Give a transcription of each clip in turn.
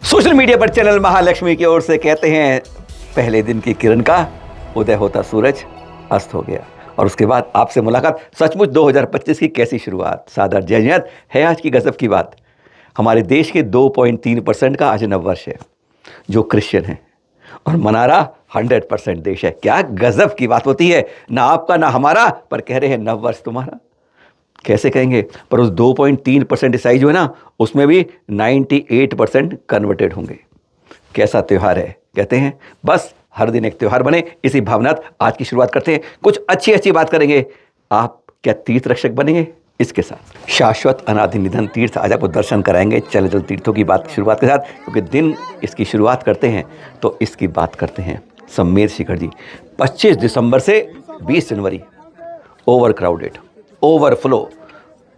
Social media पर channel Mahalakshmi की ओर से कहते हैं पहले दिन की किरण का उदय होता सूरज अस्त हो गया। और उसके बाद आपसे मुलाकात। सचमुच 2025 की कैसी शुरुआत, सादर जय जयंत है आज की गजब की बात। हमारे देश के 2.3% का आज नववर्ष है जो क्रिश्चियन है, और मना रहा 100% देश है। क्या गजब की बात होती है, ना आपका ना हमारा, पर कह रहे हैं नववर्ष तुम्हारा। कैसे कहेंगे, पर उस 2.3% ईसाई जो है ना, उसमें भी 98% कन्वर्टेड होंगे। कैसा त्यौहार है, कहते हैं बस हर दिन एक त्यौहार बने, इसी भावनात आज की शुरुआत करते हैं। कुछ अच्छी अच्छी बात करेंगे। आप क्या तीर्थ रक्षक बनेंगे? इसके साथ शाश्वत अनादि निधन तीर्थ आज आपको दर्शन कराएंगे चल चल तीर्थों की बात शुरुआत के साथ, क्योंकि दिन इसकी शुरुआत करते हैं तो इसकी बात करते हैं। सम्मेद शिखर जी 25 दिसंबर से 20 जनवरी ओवर क्राउडेड, ओवरफ्लो,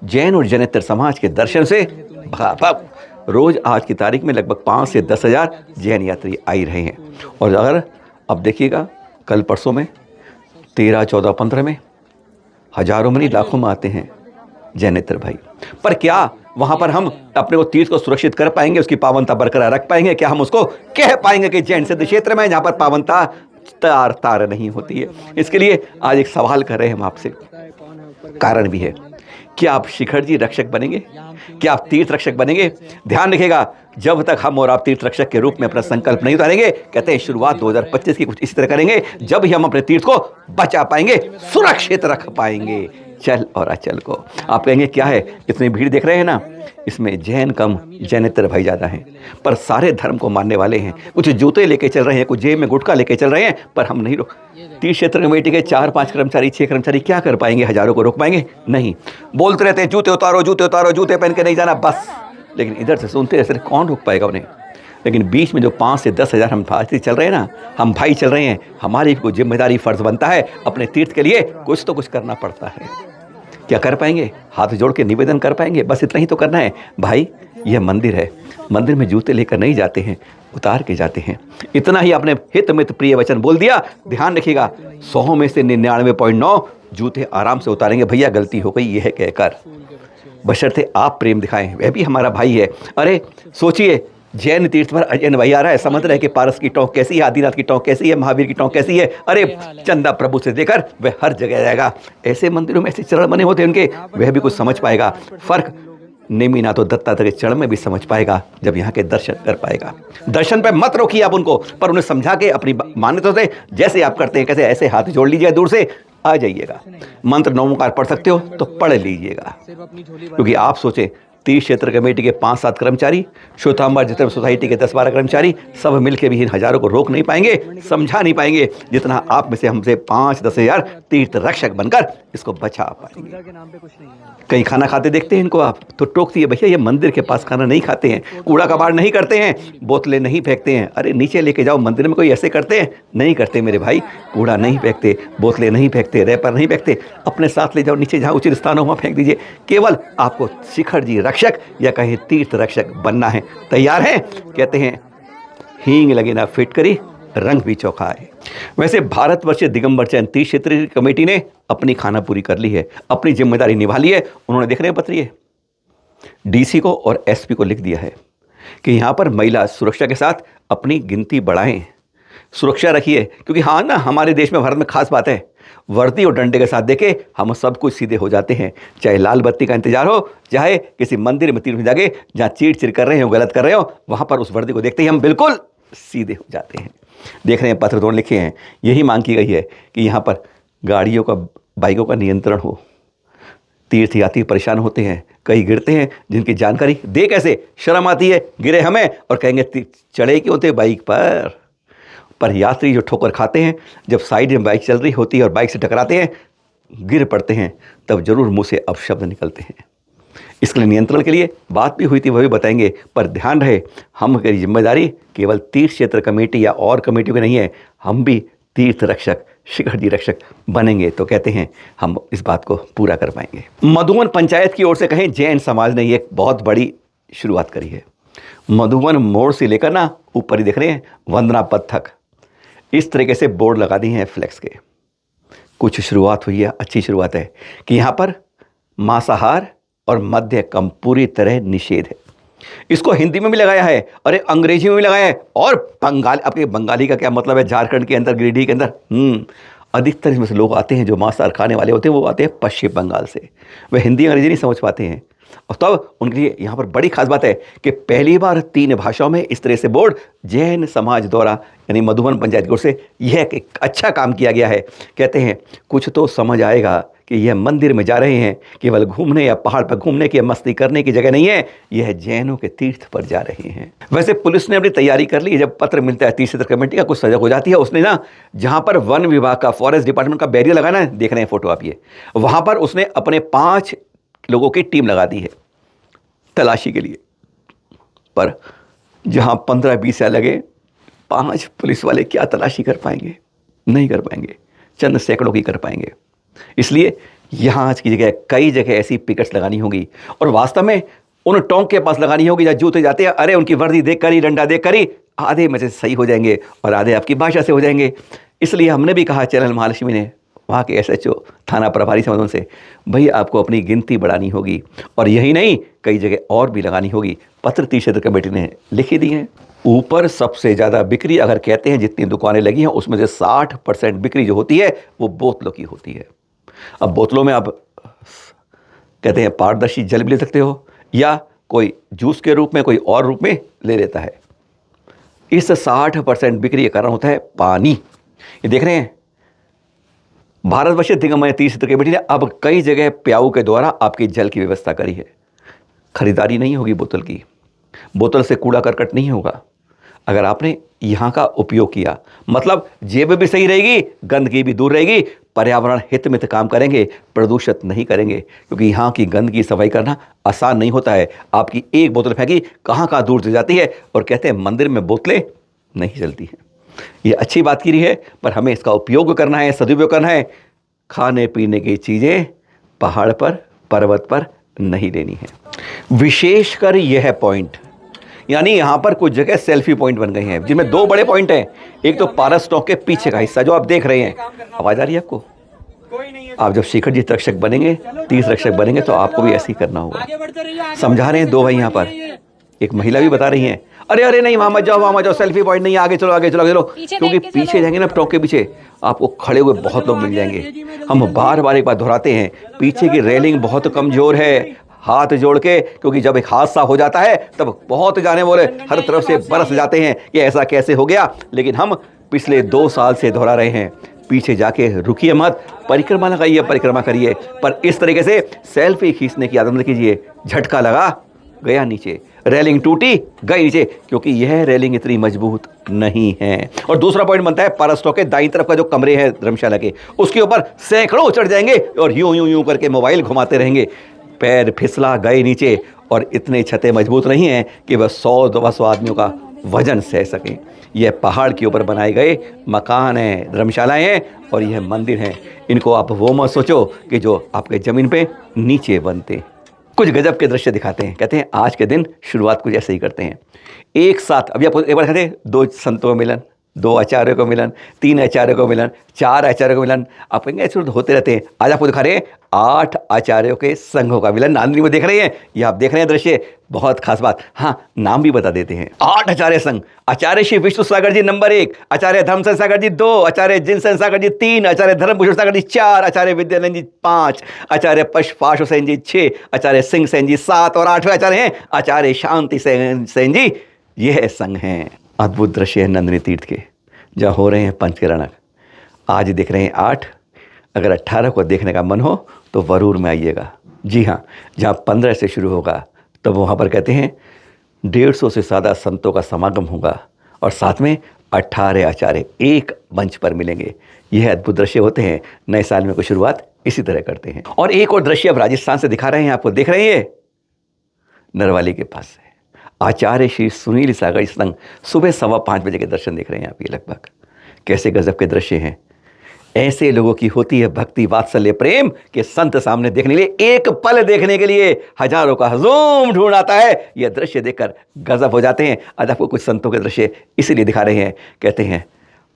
जैन और जैनेतर समाज के दर्शन से भाप रोज आज की तारीख में लगभग 5 से 10 हज़ार जैन यात्री आ ही रहे हैं। और अगर अब देखिएगा कल परसों में 13, 14, 15 में हजारों में नहीं लाखों में आते हैं जैनेतर भाई। पर क्या वहां पर हम अपने वो तीर्थ को सुरक्षित कर पाएंगे, उसकी पावनता बरकरार रख पाएंगे? क्या हम उसको कह पाएंगे कि जैन सिद्ध क्षेत्र में जहां पर पावनता तार तार नहीं होती है? इसके लिए आज एक सवाल कर रहे हैं हम आपसे, कारण भी है। क्या आप शिखर जी रक्षक बनेंगे? क्या आप तीर्थ रक्षक बनेंगे? ध्यान रखिएगा, जब तक हम और आप तीर्थ रक्षक के रूप में अपना संकल्प नहीं उतारेंगे, कहते हैं शुरुआत 2025 की कुछ इसी तरह करेंगे, जब ही हम अपने तीर्थ को बचा पाएंगे, सुरक्षित रख पाएंगे चल और अचल को। आप कहेंगे क्या है, इतनी भीड़ देख रहे हैं ना, इसमें जैन कम जैनेतर भाई ज़्यादा हैं, पर सारे धर्म को मानने वाले हैं। कुछ जूते लेके चल रहे हैं, कुछ जेब में गुटखा लेके चल रहे हैं, पर हम नहीं रोक। तीर्थ क्षेत्र कमेटी के 4-5 कर्मचारी, 6 कर्मचारी क्या कर पाएंगे? हजारों को रोक पाएंगे? नहीं। बोलते रहते हैं जूते उतारो, जूते उतारो, जूते पहन के नहीं जाना बस, लेकिन इधर से सुनते हैं सिर्फ कौन रोक पाएगा उन्हें? लेकिन बीच में जो 5 से 10 हज़ार हम भाई चल रहे हैं ना, हम भाई चल रहे हैं, हमारी कोई जिम्मेदारी फर्ज बनता है, अपने तीर्थ के लिए कुछ तो कुछ करना पड़ता है। क्या कर पाएंगे? हाथ जोड़ के निवेदन कर पाएंगे, बस इतना ही तो करना है भाई। यह मंदिर है, मंदिर में जूते लेकर नहीं जाते हैं, उतार के जाते हैं। इतना ही आपने हित मित प्रिय वचन बोल दिया। ध्यान रखिएगा, 100 में से 99.9 जूते आराम से उतारेंगे। भैया गलती हो गई यह कहकर, बशर्ते आप प्रेम दिखाएं, वह भी हमारा भाई है। अरे सोचिए, जैन तीर्थ पर अजैन भाई आ रहा है, समझ रहे कि पारस की टोंक कैसी है, आदिनाथ की टोंक कैसी है, महावीर की टोंक कैसी है। अरे चंदा प्रभु से देकर वह हर जगह जाएगा। ऐसे मंदिरों में ऐसे चरण बने होते हैं उनके, वह भी कुछ समझ पाएगा। फर्क नेमिनाथ तो दत्तात्रेय चरण में भी समझ पाएगा जब यहाँ के दर्शन कर पाएगा। दर्शन पे मत रोकिए आप उनको, पर उन्हें समझा के अपनी मान्यता से, जैसे आप करते हैं कैसे ऐसे हाथ जोड़ लीजिए, दूर से आ जाइएगा। मंत्र नमोकार पढ़ सकते हो तो पढ़ लीजिएगा, क्योंकि आप सोचे तीर्थ क्षेत्र कमेटी के 5-7 कर्मचारी, श्वेतांबर जितने सोसाइटी के 10-12 कर्मचारी, सब मिलकर भी इन हजारों को रोक नहीं पाएंगे, समझा नहीं पाएंगे, जितना आप में से हमसे 5-10 हज़ार तीर्थ रक्षक बनकर इसको बचा पाएंगे। कहीं खाना खाते देखते हैं इनको आप तो टोक दिए, भैया ये मंदिर के पास खाना नहीं खाते हैं, कूड़ा कबाड़ नहीं करते हैं, बोतलें नहीं फेंकते हैं। अरे नीचे लेके जाओ, मंदिर में कोई ऐसे करते हैं? नहीं करते मेरे भाई। कूड़ा नहीं फेंकते, बोतलें नहीं फेंकते, रैपर नहीं फेंकते, अपने साथ ले जाओ, नीचे जहाँ उचित स्थान हो वहाँ फेंक दीजिए। केवल आपको शिखर जी रक्षक या कहीं तीर्थ रक्षक बनना है। तैयार हैं? कहते हैं हींग लगे ना फिटकरी, रंग भी चौखाए। वैसे भारतवर्ष दिगंबर चैन तीर्थ क्षेत्र कमेटी ने अपनी खाना पूरी कर ली है, अपनी जिम्मेदारी निभा ली है। उन्होंने देखने हैं पत्र डीसी को और एसपी को लिख दिया है कि यहाँ पर महिला सुरक्षा के साथ अपनी गिनती बढ़ाएं, सुरक्षा रखिए। क्योंकि हाँ ना, हमारे देश में भारत में खास बात है, वर्दी और डंडे के साथ देखे हम सब कुछ सीधे हो जाते हैं। चाहे लाल बत्ती का इंतजार हो, चाहे किसी मंदिर में तीर्थ में जाके जहाँ चीड़ कर रहे हो, गलत कर रहे हो, वहाँ पर उस वर्दी को देखते ही हम बिल्कुल सीधे हो जाते हैं। देख रहे हैं पत्र दोनों लिखे हैं, यही मांग की गई है कि यहाँ पर गाड़ियों का, बाइकों का नियंत्रण हो। तीर्थ यात्री परेशान होते हैं, कई गिरते हैं, जिनकी जानकारी दे कैसे, शर्म आती है, गिरे हमें और कहेंगे चढ़े क्यों थे बाइक पर यात्री जो ठोकर खाते हैं, जब साइड में बाइक चल रही होती है और बाइक से टकराते हैं, गिर पड़ते हैं, तब जरूर मुंह से अपशब्द निकलते हैं। इसके लिए नियंत्रण के लिए बात भी हुई थी, वह भी बताएंगे। पर ध्यान रहे, हम की जिम्मेदारी केवल तीर्थ क्षेत्र कमेटी या और कमेटियों की नहीं है, हम भी तीर्थ रक्षक, शिखर जी रक्षक बनेंगे तो कहते हैं हम इस बात को पूरा कर पाएंगे। मधुबन पंचायत की ओर से कहें जैन समाज ने एक बहुत बड़ी शुरुआत करी है। मधुबन मोड़ से लेकर ना ऊपर ही देख रहे हैं वंदना पथ तक इस तरीके से बोर्ड लगा दिए हैं फ्लेक्स के। कुछ शुरुआत हुई है, अच्छी शुरुआत है कि यहाँ पर मांसाहार और मद्य कम पूरी तरह निषेध है। इसको हिंदी में भी लगाया है, अरे अंग्रेजी में भी लगाया है, और बंगाली, आपके बंगाली का क्या मतलब है, झारखंड के अंदर, गिरिडीह के अंदर। अधिकतर इसमें से लोग आते हैं जो मांसाहार खाने वाले होते हैं, वो आते हैं पश्चिम बंगाल से। वे हिंदी अंग्रेजी नहीं समझ पाते हैं, और तब उनके लिए यहाँ पर बड़ी खास बात है कि पहली बार 3 भाषाओं में इस तरह से बोर्ड जैन समाज द्वारा, यानी मधुबन पंचायत की ओर से यह एक अच्छा काम किया गया है। कहते हैं कुछ तो समझ आएगा कि यह मंदिर में जा रहे हैं केवल घूमने या पहाड़ पर घूमने की, मस्ती करने की जगह नहीं है, यह जैनों के तीर्थ पर जा रहे हैं। वैसे पुलिस ने अपनी तैयारी कर ली। जब पत्र मिलता है 30 क्षेत्र कमेटी का, कुछ सजग हो जाती है। उसने ना जहाँ पर वन विभाग का, फॉरेस्ट डिपार्टमेंट का बैरियर लगाना है, देख रहे हैं फोटो आप, ये वहाँ पर उसने अपने 5 लोगों की टीम लगा दी है तलाशी के लिए। पर जहाँ 15-20 साल लगे, 5 पुलिस वाले क्या तलाशी कर पाएंगे? नहीं कर पाएंगे, चंद सैकड़ों की कर पाएंगे। इसलिए यहाँ आज की जगह कई जगह ऐसी पिकेट्स लगानी होगी, और वास्तव में उन टोंक के पास लगानी होगी जहाँ जूते जाते हैं। अरे उनकी वर्दी देख कर ही, डंडा देख कर ही आधे में से सही हो जाएंगे और आधे आपकी भाषा से हो जाएंगे। इसलिए हमने भी कहा चैनल महालक्ष्मी ने वहाँ के SHO, थाना प्रभारी संबंधों से, भाई आपको अपनी गिनती बढ़ानी होगी, और यही नहीं कई जगह और भी लगानी होगी। पत्र 30 क्षेत्र कमेटी ने लिखी दी हैं। ऊपर सबसे ज़्यादा बिक्री अगर कहते हैं जितनी दुकानें लगी हैं, उसमें से 60% बिक्री जो होती है वो बोतलों की होती है। अब बोतलों में आप कहते हैं पारदर्शी जल भी ले सकते हो, या कोई जूस के रूप में, कोई और रूप में ले लेता है। इस 60% बिक्री का कारण होता है पानी। ये देख रहे हैं, भारतवर्ष दिग्गज 30 क्षेत्र कमेटी ने अब कई जगह प्याऊ के द्वारा आपकी जल की व्यवस्था करी है। खरीदारी नहीं होगी बोतल की, बोतल से कूड़ा करकट नहीं होगा। अगर आपने यहाँ का उपयोग किया, मतलब जेब भी सही रहेगी, गंदगी भी दूर रहेगी, पर्यावरण हित में काम करेंगे, प्रदूषित नहीं करेंगे। क्योंकि यहाँ की गंदगी सफाई करना आसान नहीं होता है। आपकी एक बोतल फेंकी कहाँ कहाँ दूर चली जाती है, और कहते हैं मंदिर में बोतलें नहीं चलती हैं। ये अच्छी बात की रही है, पर हमें इसका उपयोग करना है, सदुपयोग करना है। खाने पीने की चीज़ें पहाड़ पर, पर्वत पर नहीं लेनी है। विशेषकर यह पॉइंट, यानी यहाँ पर कुछ जगह सेल्फी पॉइंट बन गए हैं, जिनमें 2 बड़े पॉइंट हैं। एक तो पारस टॉक के पीछे का हिस्सा जो आप देख रहे हैं, आवाज़ आ रही है आपको? आप जब शेखर जी रक्षक बनेंगे, 30 रक्षक बनेंगे, तो आपको भी ऐसे ही करना होगा। समझा रहे हैं 2 भाई यहाँ पर, एक महिला भी बता रही हैं, अरे अरे नहीं वहाँ मत जाओ, वहाँ मत जाओ, सेल्फी पॉइंट नहीं, आगे चलो, आगे चलो, आगे चलो। क्योंकि पीछे जाएंगे ना, टॉक के पीछे आपको खड़े हुए बहुत लोग मिल जाएंगे। हम बार बार एक बात दोहराते हैं, पीछे की रेलिंग बहुत कमज़ोर है। हाथ जोड़ के, क्योंकि जब एक हादसा हो जाता है तब बहुत जाने वाले हर तरफ से बरस जाते हैं कि ऐसा कैसे हो गया। लेकिन हम पिछले 2 साल से दोहरा रहे हैं, पीछे जाके रुकिए मत, परिक्रमा लगाइए, परिक्रमा करिए, पर इस तरीके से सेल्फी खींचने की आदत न कीजिए। झटका लगा, गया नीचे, रेलिंग टूटी, गई नीचे, क्योंकि यह रेलिंग इतनी मजबूत नहीं है। और दूसरा पॉइंट बनता है, पारस्टॉक के दाईं तरफ का जो कमरे हैं धर्मशाला के, उसके ऊपर सैकड़ों चढ़ जाएंगे और यूं यूं यूं करके मोबाइल घुमाते रहेंगे। पैर फिसला, गए नीचे, और इतने छतें मजबूत नहीं हैं कि वह 100-200 आदमियों का वजन सह सकें। यह पहाड़ के ऊपर बनाए गए मकान हैं, धर्मशालाएं हैं, और यह मंदिर हैं। इनको आप वो मत सोचो कि जो आपके ज़मीन पे नीचे बनते। कुछ गजब के दृश्य दिखाते हैं। कहते हैं आज के दिन शुरुआत कुछ ऐसे ही करते हैं। एक साथ, अभी आपको एक बार कहते हैं, 2 संतों का मिलन, 2 आचार्यों को मिलन, 3 आचार्यों को मिलन, 4 आचार्यों को मिलन। आप कहेंगे ऐसे तो होते रहते हैं। आज आपको दिखा रहे हैं 8 आचार्यों के संघों का मिलन। नांदनी में देख रहे हैं, ये आप देख रहे हैं दृश्य, बहुत खास बात। हाँ, नाम भी बता देते हैं। 8 आचार्य संघ। आचार्य श्री विष्णु सागर जी नंबर 1, आचार्य धर्मसेन सागर जी 2, आचार्य जिनसेन सागर जी 3, आचार्य धर्मभूषण सागर जी 4, आचार्य विद्यानंद जी 5, आचार्य पाशु सेन जी 6, आचार्य सिंह सेन जी 7, और 8वें आचार्य हैं आचार्य शांति सेन जी। यह संघ हैं। अद्भुत दृश्य है नंदिनी तीर्थ के, जहाँ हो रहे हैं पंचकरणक। आज दिख रहे हैं 8। अगर 18 को देखने का मन हो तो वरूर में आइएगा। जी हाँ, जहाँ 15 से शुरू होगा, तब वहाँ पर कहते हैं 150 से ज़्यादा संतों का समागम होगा, और साथ में 18 आचार्य एक मंच पर मिलेंगे। यह अद्भुत दृश्य होते हैं। नए साल में कोई शुरुआत इसी तरह करते हैं। और एक और दृश्य अब राजस्थान से दिखा रहे हैं आपको, देख रहे हैं, नरवाली के पास है। आचार्य श्री सुनील सागर संघ सुबह 5:15 बजे के दर्शन देख रहे हैं आप। ये लगभग कैसे गजब के दृश्य हैं। ऐसे लोगों की होती है भक्ति, वात्सल्य, प्रेम के संत सामने देखने के लिए, एक पल देखने के लिए हजारों का हजूम ढूंढ आता है। यह दृश्य देखकर गजब हो जाते हैं। आज आपको कुछ संतों के दृश्य इसीलिए दिखा रहे हैं। कहते हैं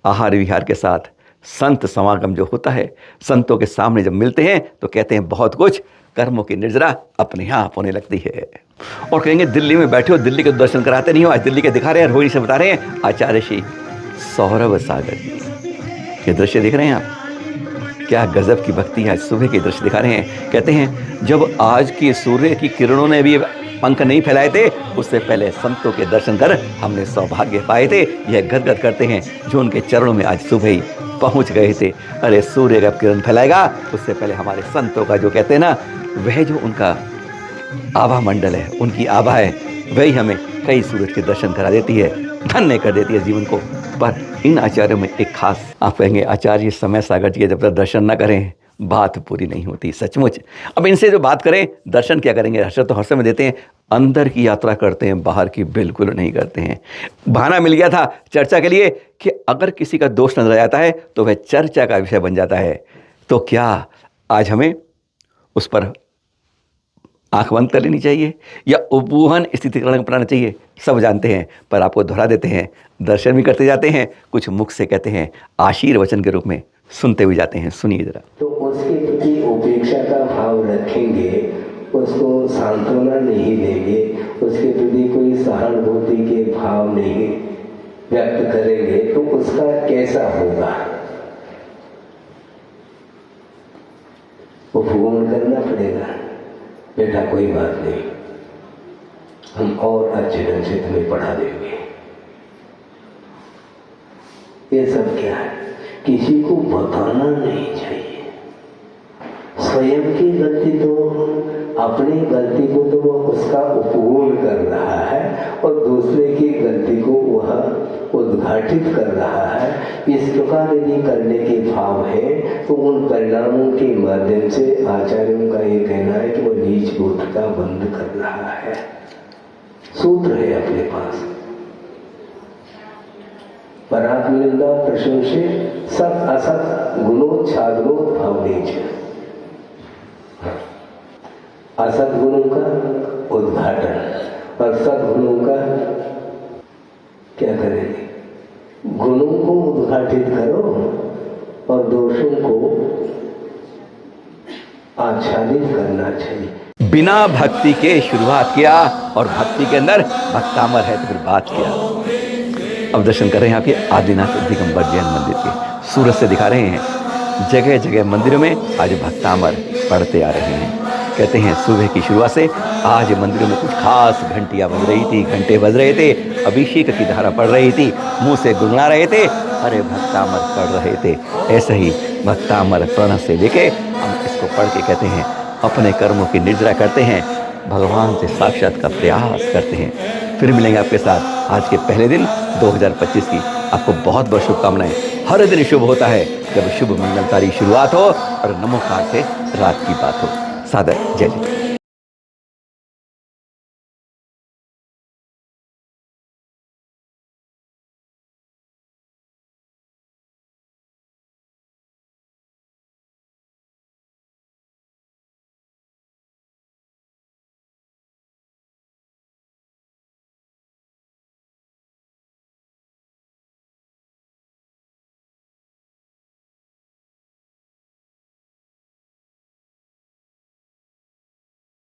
आहार विहार के साथ संत समागम जो होता है, संतों के सामने जब मिलते हैं तो कहते हैं बहुत कुछ कर्मों की निर्जरा अपने आप होने लगती है। और कहेंगे दिल्ली में बैठे हो, दिल्ली के दर्शन कराते नहीं हो, आज दिल्ली के दिखा रहे हैं, रोहिणी से बता रहे हैं आचार्य श्री सौरभ सागर जी। ये दृश्य देख रहे हैं आप, क्या गजब की भक्ति है। सुबह के दृश्य दिखा रहे हैं। कहते हैं जब आज की सूर्य की किरणों ने भी पंख नहीं फैलाए थे, उससे पहले संतों के दर्शन कर हमने सौभाग्य पाए थे। यह गदगद करते हैं जो उनके चरणों में आज सुबह ही पहुंच गए थे। अरे सूर्य जब किरण फैलाएगा, उससे पहले हमारे संतों का जो कहते हैं ना, वह जो उनका आभा मंडल है, उनकी आभा है, वही हमें कई सूरज के दर्शन करा देती है, धन्य कर देती है जीवन को। पर इन आचार्यों में एक खास, आप कहेंगे आचार्य समय सागर जी के जब तक दर्शन न करें बात पूरी नहीं होती, सचमुच। अब इनसे जो बात करें, दर्शन क्या करेंगे, दर्शन तो हर समय देते हैं, अंदर की यात्रा करते हैं, बाहर की बिल्कुल नहीं करते हैं। बहाना मिल गया था चर्चा के लिए कि अगर किसी का दोष नजर आता है तो वह चर्चा का विषय बन जाता है। तो क्या आज हमें उस पर आंख बंद कर लेनी चाहिए या उपबूहन स्थितिकरण अपनाना चाहिए? सब जानते हैं, पर आपको दोहरा देते हैं, दर्शन भी करते जाते हैं, कुछ मुख से कहते हैं, आशीर्वचन के रूप में सुनते हुए जाते हैं। सुनिए जरा। तो उसके प्रति उपेक्षा का भाव रखेंगे, उसको सांत्वना नहीं देंगे, उसके प्रति कोई सहानुभूति के भाव नहीं व्यक्त करेंगे, तो उसका कैसा होगा? उपगमन करना पड़ेगा। बेटा कोई बात नहीं, हम और अच्छे ढंग से तुम्हें पढ़ा देंगे। ये सब क्या है? किसी को बताना नहीं चाहिए। स्वयं की गलती तो, अपनी गलती को तो वह उसका उपगमन कर रहा है और दूसरे की गलती को वह उद्घाटित कर रहा है। इस प्रकार यदि करने के भाव है तो उन परिणामों के माध्यम से आचार्यों का ये कहना है कि वह नीच गोत्र का बंद कर रहा है। सूत्र है अपने पास, परात्मनिंदा प्रशंसे सत असत गुणोच्छादनोत् भावनीच। असत गुणों का उद्घाटन और सद्गुणों का क्या करेंगे? गुणों को उद्घाटित करो और दोषों को आच्छादित करना चाहिए। बिना भक्ति के शुरुआत किया और भक्ति के अंदर भक्तामर है तो फिर बात किया। अब दर्शन कर रहे हैं आपके आदिनाथ दिगंबर जैन मंदिर के, सूरत से दिखा रहे हैं। जगह जगह मंदिरों में आज भक्तामर पढ़ते आ रहे हैं। कहते हैं सुबह की शुरुआत से आज मंदिरों में कुछ खास घंटियां बज रही थी, घंटे बज रहे थे, अभिषेक की धारा पड़ रही थी, मुंह से गुनगुना रहे थे, अरे भक्तामर पढ़ रहे थे। ऐसे ही भक्तामर प्रण से लेके हम इसको पढ़ के कहते हैं अपने कर्मों की निर्जरा करते हैं, भगवान से साक्षात का प्रयास करते हैं। फिर मिलेंगे आपके साथ आज के पहले दिन 2025 की। आपको बहुत बहुत शुभकामनाएं। हर दिन शुभ होता है जब शुभ मंगलकारी शुरुआत हो और नमोकार से रात की बात हो। सादर जय जय।